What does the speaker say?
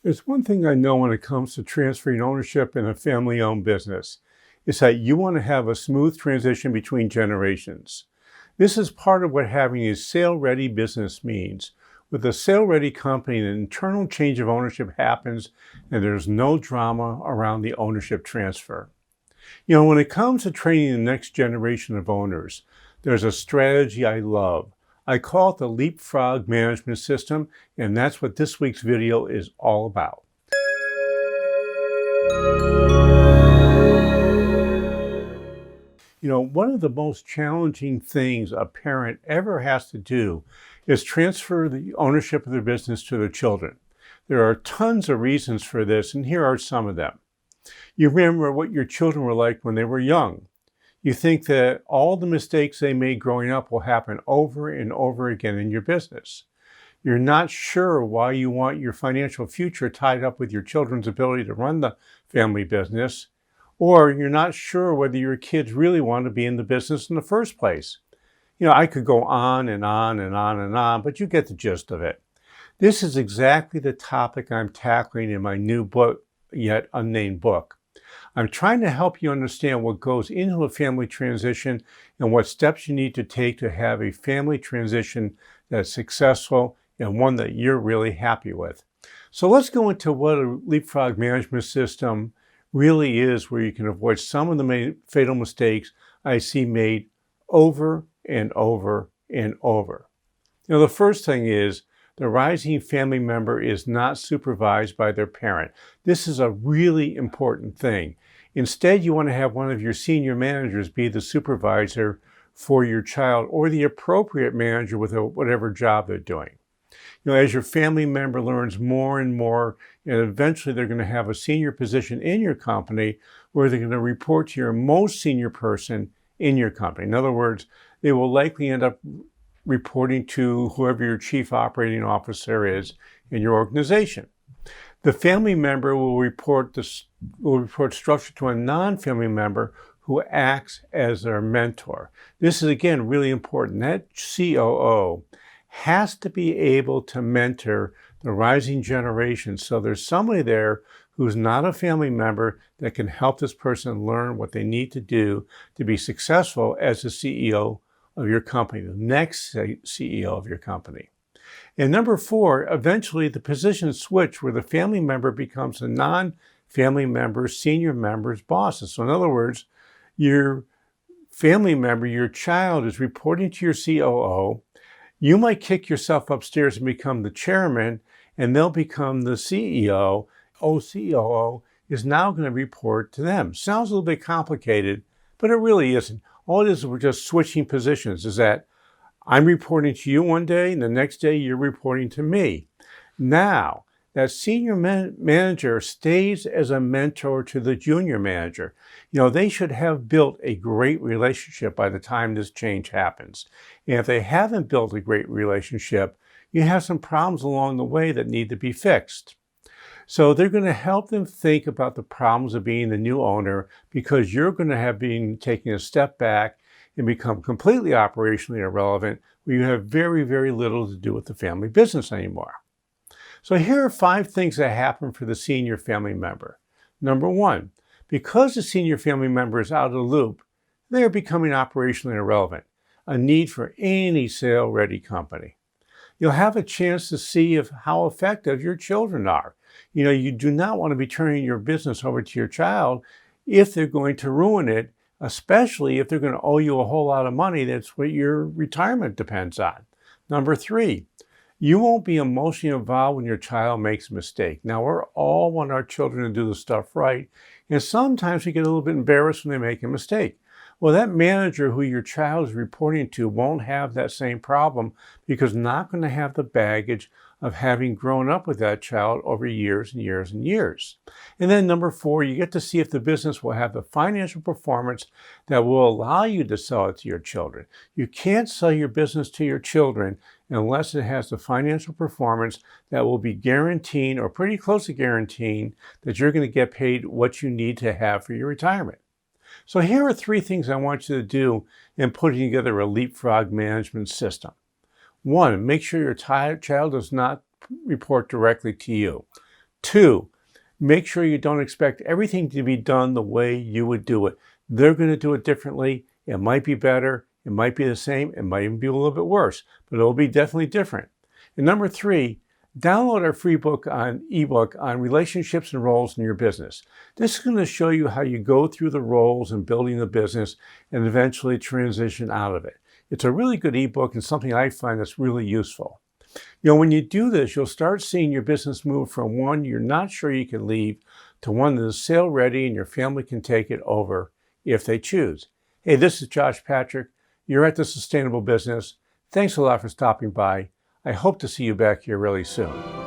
There's one thing I know when it comes to transferring ownership in a family-owned business. It's that you want to have a smooth transition between generations. This is part of what having a sale-ready business means. With a sale-ready company, an internal change of ownership happens and there's no drama around the ownership transfer. When it comes to training the next generation of owners, there's a strategy I love. I call it the Leapfrog management system, and that's what this week's video is all about. One of the most challenging things a parent ever has to do is transfer the ownership of their business to their children. There are tons of reasons for this, and here are some of them. You remember what your children were like when they were young. You think that all the mistakes they made growing up will happen over and over again in your business. You're not sure why you want your financial future tied up with your children's ability to run the family business, or you're not sure whether your kids really want to be in the business in the first place. I could go on and on and on and on, but you get the gist of it. This is exactly the topic I'm tackling in my new book, yet unnamed book. I'm trying to help you understand what goes into a family transition and what steps you need to take to have a family transition that's successful and one that you're really happy with. So let's go into what a Leapfrog management system really is, where you can avoid some of the fatal mistakes I see made over and over and over. The first thing is the rising family member is not supervised by their parent. This is a really important thing. Instead, you want to have one of your senior managers be the supervisor for your child, or the appropriate manager with whatever job they're doing. As your family member learns more and more, and eventually they're going to have a senior position in your company where they're going to report to your most senior person in your company. In other words, they will likely end up reporting to whoever your chief operating officer is in your organization. The family member will report structure to a non-family member who acts as their mentor. This is, again, really important. That COO has to be able to mentor the rising generation. So there's somebody there who's not a family member that can help this person learn what they need to do to be successful as the CEO of your company, the next CEO of your company. And number 4, eventually the positions switch where the family member becomes a non-family member, senior member's boss. So in other words, your family member, your child, is reporting to your COO. You might kick yourself upstairs and become the chairman, and they'll become the CEO. COO is now going to report to them. Sounds a little bit complicated, but it really isn't. All it is, we're just switching positions. Is that I'm reporting to you one day, and the next day you're reporting to me. Now, that senior manager stays as a mentor to the junior manager. They should have built a great relationship by the time this change happens. And if they haven't built a great relationship, you have some problems along the way that need to be fixed. So they're going to help them think about the problems of being the new owner, because you're going to have been taking a step back and become completely operationally irrelevant, where you have very, very little to do with the family business anymore. So here are 5 things that happen for the senior family member. Number 1, because the senior family member is out of the loop, they are becoming operationally irrelevant, a need for any sale-ready company. You'll have a chance to see how effective your children are. You do not want to be turning your business over to your child if they're going to ruin it, especially if they're going to owe you a whole lot of money. That's what your retirement depends on. Number 3, you won't be emotionally involved when your child makes a mistake. Now, we all want our children to do the stuff right, and sometimes we get a little bit embarrassed when they make a mistake. Well, that manager who your child is reporting to won't have that same problem, because not going to have the baggage of having grown up with that child over years and years and years. And then number 4, you get to see if the business will have the financial performance that will allow you to sell it to your children. You can't sell your business to your children unless it has the financial performance that will be guaranteeing, or pretty close to guaranteeing, that you're going to get paid what you need to have for your retirement. So here are 3 things I want you to do in putting together a Leapfrog management system. 1, make sure your child does not report directly to you. 2, make sure you don't expect everything to be done the way you would do it. They're going to do it differently. It might be better. It might be the same. It might even be a little bit worse, but it'll be definitely different. And number 3, download our free ebook on relationships and roles in your business. This is going to show you how you go through the roles in building the business and eventually transition out of it. It's a really good ebook and something I find that's really useful. When you do this, you'll start seeing your business move from one you're not sure you can leave to one that is sale ready and your family can take it over if they choose. Hey, this is Josh Patrick. You're at The Sustainable Business. Thanks a lot for stopping by. I hope to see you back here really soon.